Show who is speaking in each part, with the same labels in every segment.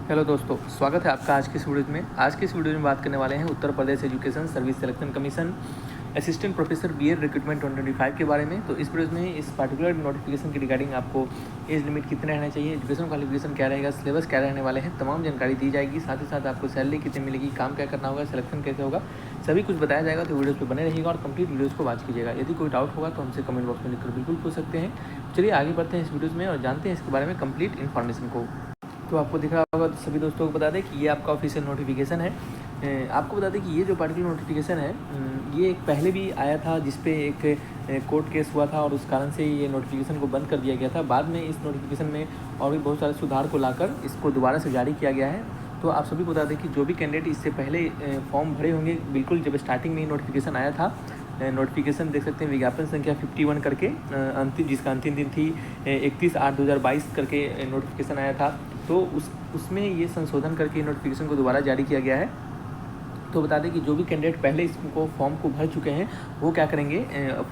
Speaker 1: Hello दोस्तों, स्वागत है आपका आज की इस वीडियो में। आज की इस वीडियो में बात करने वाले हैं Uttar Pradesh education service selection commission assistant professor BEd recruitment 2025 के बारे में। तो इस वीडियो में इस पार्टिकुलर नोटिफिकेशन के रिगार्डिंग आपको एज लिमिट कितने रहना चाहिए, एजुकेशन क्वालिफिकेशन क्या रहेगा, सिलेबस क्या रहने वाले हैं, तमाम जानकारी दी जाएगी। साथ ही साथ आपको सैलरी कितनी मिलेगी, काम क्या करना होगा, सिलेक्शन कैसे होगा, सभी कुछ बताया जाएगा। तो वीडियोस पे बने रहिएगा और कंप्लीट वीडियोस को वॉच कीजिएगा। यदि कोई डाउट होगा तो हमसे कमेंट बॉक्स में लिखकर बिल्कुल पूछ सकते हैं। चलिए आगे बढ़ते हैं इस वीडियोज़ में और जानते हैं इसके बारे में कंप्लीट इन्फॉर्मेशन को। तो आपको दिख रहा होगा, तो सभी दोस्तों को बता दें कि ये आपका ऑफिशियल नोटिफिकेशन है। आपको बता दें कि ये जो पार्टिकुलर नोटिफिकेशन है ये एक पहले भी आया था, जिस पे एक कोर्ट केस हुआ था और उस कारण से ये नोटिफिकेशन को बंद कर दिया गया था। बाद में इस नोटिफिकेशन में और भी बहुत सारे सुधार को लाकर इसको दोबारा से जारी किया गया है। तो आप सभी को बता दें कि जो भी कैंडिडेट इससे पहले फॉर्म भरे होंगे, बिल्कुल जब स्टार्टिंग में नोटिफिकेशन आया था, नोटिफिकेशन देख सकते हैं विज्ञापन संख्या 51 करके अंतिम, जिसका अंतिम दिन थी 31/8/2022 करके नोटिफिकेशन आया था। तो उसमें ये संशोधन करके नोटिफिकेशन को दोबारा जारी किया गया है। तो बता दें कि जो भी कैंडिडेट पहले इसको फॉर्म को भर चुके हैं वो क्या करेंगे,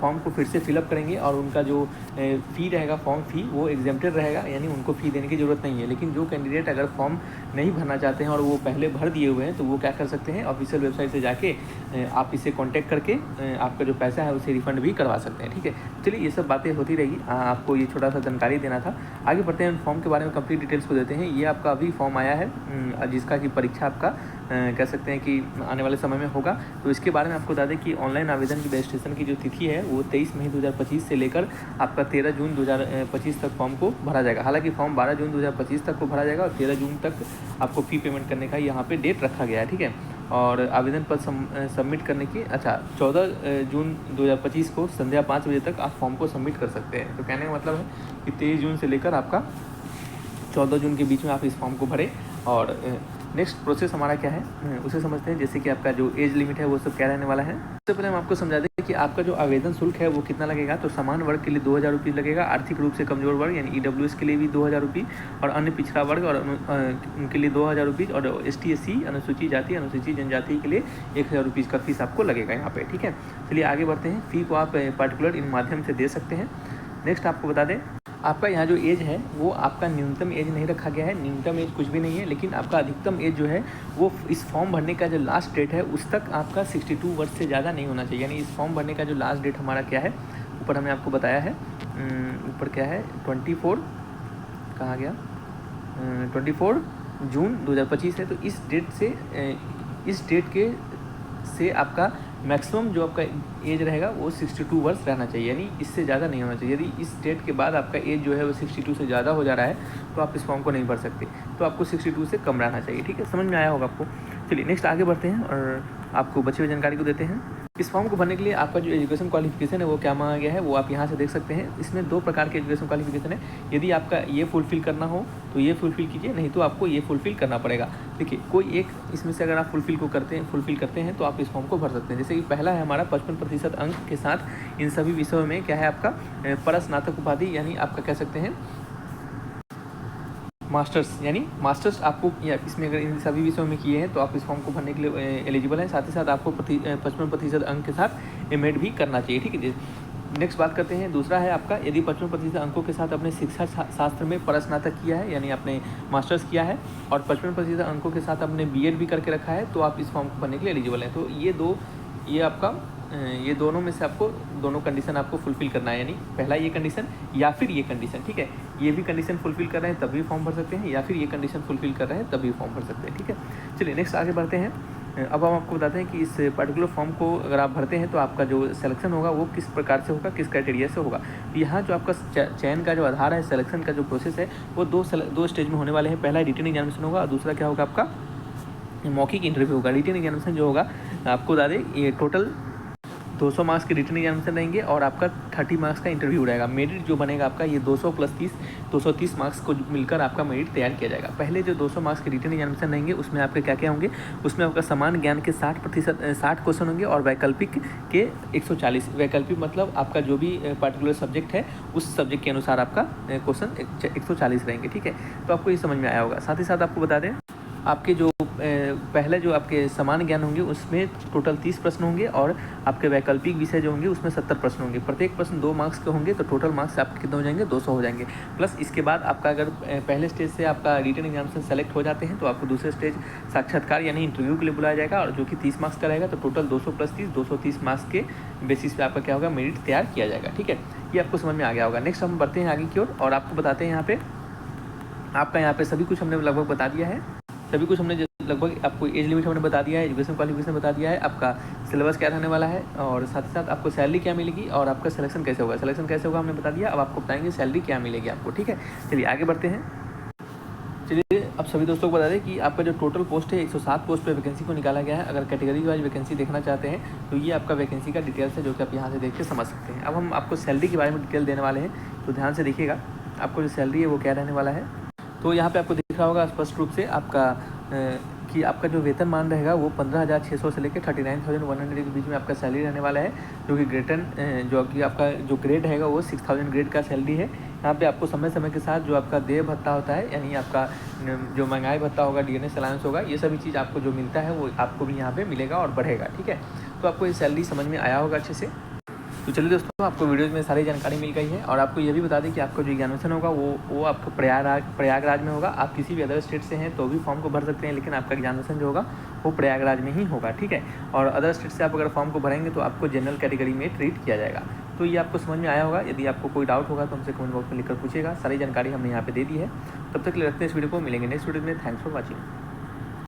Speaker 1: फॉर्म को फिर से फिलअप करेंगे और उनका जो फ़ी रहेगा, फॉर्म फ़ी, वो एग्जेम्प्टेड रहेगा, यानी उनको फ़ी देने की ज़रूरत नहीं है। लेकिन जो कैंडिडेट अगर फॉर्म नहीं भरना चाहते हैं और वो पहले भर दिए हुए हैं तो वो क्या कर सकते हैं, ऑफिशियल वेबसाइट से जाके आप इसे कॉन्टैक्ट करके आपका जो पैसा है उसे रिफ़ंड भी करवा सकते हैं। ठीक है, चलिए ये सब बातें होती रहेगी, आपको ये छोटा सा जानकारी देना था। आगे बढ़ते हैं, फॉर्म के बारे में कंप्लीट डिटेल्स को देते हैं। ये आपका अभी फॉर्म आया है जिसका कि परीक्षा आपका कह सकते हैं कि आने वाले समय में होगा। तो इसके बारे में आपको बता दें कि ऑनलाइन आवेदन की रजिस्ट्रेशन की जो तिथि है वो 23 मई 2025 से लेकर आपका 13 जून 2025 तक फॉर्म को भरा जाएगा। हालांकि फॉर्म 12 जून 2025 तक को भरा जाएगा और 13 जून तक आपको फ़ी पेमेंट करने का यहाँ पे डेट रखा गया है। ठीक है, और आवेदन पर सबमिट करने की 14 जून 2025 को संध्या 5 बजे तक आप फॉर्म को सबमिट कर सकते हैं। तो कहने का मतलब है कि 23 जून से लेकर आपका 14 जून के बीच में आप इस फॉर्म को भरें। और नेक्स्ट प्रोसेस हमारा क्या है उसे समझते हैं। जैसे कि आपका जो एज लिमिट है वो सब क्या रहने वाला है। सबसे पहले हम आपको समझा दें कि आपका जो आवेदन शुल्क है वो कितना लगेगा। तो समान वर्ग के लिए 2000 रुपये लगेगा, आर्थिक रूप से कमजोर वर्ग यानी EWS के लिए भी 2000 रुपये, और अन्य पिछड़ा वर्ग और उनके लिए 2000 रुपये, और ST SC अनुसूचित जाति अनुसूचित जनजाति के लिए 1000 रुपये का फीस आपको लगेगा यहाँ पे। ठीक है, चलिए आगे बढ़ते हैं। फ़ी को आप पार्टिकुलर इन माध्यम से दे सकते हैं। नेक्स्ट आपको बता दें, आपका यहाँ जो एज है वो आपका न्यूनतम एज नहीं रखा गया है, न्यूनतम एज कुछ भी नहीं है, लेकिन आपका अधिकतम एज जो है वो इस फॉर्म भरने का जो लास्ट डेट है उस तक आपका 62 वर्ष से ज़्यादा नहीं होना चाहिए। यानी इस फॉर्म भरने का जो लास्ट डेट हमारा क्या है, ऊपर हमने आपको बताया है, ऊपर क्या है 24 कहाँ गया 24 जून 2025 है। तो इस डेट से आपका मैक्सिमम जो आपका एज रहेगा वो 62 वर्ष रहना चाहिए, यानी इससे ज़्यादा नहीं होना चाहिए। यदि इस डेट के बाद आपका एज जो है वो 62 से ज़्यादा हो जा रहा है तो आप इस फॉर्म को नहीं भर सकते, तो आपको 62 से कम रहना चाहिए। ठीक है, समझ में आया होगा आपको। चलिए नेक्स्ट आगे बढ़ते हैं और आपको बची हुई जानकारी को देते हैं। इस फॉर्म को भरने के लिए आपका जो एजुकेशन क्वालिफिकेशन है वो क्या मांगा गया है वो आप यहाँ से देख सकते हैं। इसमें 2 प्रकार के एजुकेशन क्वालिफिकेशन है। यदि आपका ये फुलफ़िल करना हो तो ये फुलफ़िल कीजिए, नहीं तो आपको ये फुलफ़िल करना पड़ेगा। देखिए, कोई एक इसमें से अगर आप फुलफ़िल करते हैं तो आप इस फॉर्म को भर सकते हैं। जैसे कि पहला है हमारा 55% अंक के साथ इन सभी विषयों में क्या है आपका परस्नातक उपाधि, यानी आपका कह सकते हैं मास्टर्स, यानी मास्टर्स आपको या इसमें अगर इन सभी विषयों में किए हैं तो आप इस फॉर्म को भरने के लिए एलिजिबल हैं। साथ ही साथ आपको 55% अंक के साथ MAd भी करना चाहिए। ठीक है, नेक्स्ट बात करते हैं। दूसरा है आपका, यदि 55% अंकों के साथ अपने शिक्षा शास्त्र में परस्नातक किया है, यानी आपने मास्टर्स किया है, और 55% अंकों के साथ आपने BEd भी करके रखा है, तो आप इस फॉर्म को भरने के लिए एलिजिबल हैं। तो ये दोनों में से आपको दोनों कंडीशन आपको फुलफ़िल करना है, यानी पहला ये कंडीशन या फिर ये कंडीशन। ठीक है, ये भी कंडीशन फुलफ़िल कर रहे हैं तभी फॉर्म भर सकते हैं, या फिर ये कंडीशन फुलफ़िल कर रहे हैं तभी फॉर्म भर सकते हैं। ठीक है, चलिए नेक्स्ट आगे बढ़ते हैं। अब हम आपको बताते हैं कि इस पर्टिकुलर फॉर्म को अगर आप भरते हैं तो आपका जो सिलेक्शन होगा वो किस प्रकार से होगा, किस क्राइटेरिया से होगा। यहाँ जो आपका चयन का जो आधार है, सिलेक्शन का जो प्रोसेस है वो दो स्टेज में होने वाले हैं। पहला रिटन एग्जामिनेशन होगा और दूसरा क्या होगा आपका मौखिक इंटरव्यू होगा। रिटन एग्जामिनेशन जो होगा आपको बता दें ये टोटल 200 मार्क्स के रिटन एग्जामिनेशन रहेंगे और आपका 30 मार्क्स का इंटरव्यू रहेगा। मेरिट जो बनेगा आपका ये 200 + 30 230 मार्क्स को मिलकर आपका मेरिट तैयार किया जाएगा। पहले जो 200 मार्क्स के रिटन एग्जामिनेशन रहेंगे उसमें आपके क्या क्या होंगे, उसमें आपका समान ज्ञान के 60 क्वेश्चन होंगे और वैकल्पिक के 140। वैकल्पिक मतलब आपका जो भी पार्टिकुलर सब्जेक्ट है उस सब्जेक्ट के अनुसार आपका क्वेश्चन 140 रहेंगे। ठीक है, तो आपको ये समझ में आया होगा। साथ ही साथ आपको बता दें आपके जो पहले जो आपके सामान्य ज्ञान होंगे उसमें टोटल 30 प्रश्न होंगे और आपके वैकल्पिक विषय जो होंगे उसमें 70 प्रश्न होंगे। प्रत्येक प्रश्न 2 मार्क्स के होंगे, तो टोटल मार्क्स आपके कितने हो जाएंगे, 200 हो जाएंगे। प्लस इसके बाद आपका अगर पहले स्टेज से आपका रिटन एग्जाम से सेलेक्ट हो जाते हैं तो आपको दूसरे स्टेज साक्षात्कार यानी इंटरव्यू के लिए बुलाया जाएगा, और जो कि 30 मार्क्स का रहेगा। तो टोटल 200 + 30 230 मार्क्स के बेसिस पे आपका क्या होगा, मेरिट तैयार किया जाएगा। ठीक है, ये आपको समझ में आ गया होगा। नेक्स्ट हम बढ़ते हैं आगे की ओर और आपको बताते हैं यहाँ पे सभी कुछ हमने लगभग बता दिया है। सभी कुछ हमने लगभग आपको एज लिमिट हमने बता दिया है, एजुकेशन क्वालिफिकेशन बता दिया है, आपका सिलेबस क्या रहने वाला है, और साथ ही साथ आपको सैलरी क्या मिलेगी और आपका सिलेक्शन कैसे होगा। सिलेक्शन कैसे होगा हमने बता दिया। अब आपको बताएंगे सैलरी क्या मिलेगी आपको। ठीक है, चलिए आगे बढ़ते हैं। चलिए अब सभी दोस्तों को बता दें कि आपका जो टोटल पोस्ट है 107 पोस्ट पे वैकेंसी को निकाला गया है। अगर कैटेगरी वाइज वैकेंसी देखना चाहते हैं तो ये आपका वैकेंसी का डिटेल्स है, जो कि आप यहाँ से देख के समझ सकते हैं। अब हम आपको सैलरी के बारे में डिटेल देने वाले हैं, तो ध्यान से देखिएगा आपको जो सैलरी है वो क्या रहने वाला है। तो यहाँ पे आपको दिख रहा होगा स्पष्ट रूप से आपका कि आपका जो वेतनमान रहेगा वो 15,600 से लेकर 39,100 के बीच में आपका सैलरी रहने वाला है, जो कि जो कि आपका जो ग्रेड रहेगा वो 6000 ग्रेड का सैलरी है। यहाँ पे आपको समय समय के साथ जो आपका देय भत्ता होता है, यानी आपका जो महंगाई भत्ता होगा, DNS अलाउंस होगा, ये सभी चीज़ आपको जो मिलता है वो आपको भी यहाँ पे मिलेगा और बढ़ेगा। ठीक है, तो आपको ये सैलरी समझ में आया होगा अच्छे से। तो चलिए दोस्तों, आपको वीडियोज़ में सारी जानकारी मिल गई है, और आपको ये भी बता दें कि आपका जो एग्जामिनेशन होगा वो आपका प्रयागराज में होगा। आप किसी भी अदर स्टेट से हैं तो भी फॉर्म को भर सकते हैं, लेकिन आपका एग्जामिनेशन जो होगा वो प्रयागराज में ही होगा। ठीक है, और अदर स्टेट से आप अगर फॉर्म को भरेंगे तो आपको जनरल कैटेगरी में ट्रीट किया जाएगा। तो ये आपको समझ में आया होगा। यदि आपको कोई डाउट होगा तो हमसे कमेंट बॉक्स में लिखकर पूछेगा। सारी जानकारी हमने यहाँ पे दे दी है। तब तक के लिए रखते हैं इस वीडियो को, मिलेंगे नेक्स्ट वीडियो में। Thanks for watching.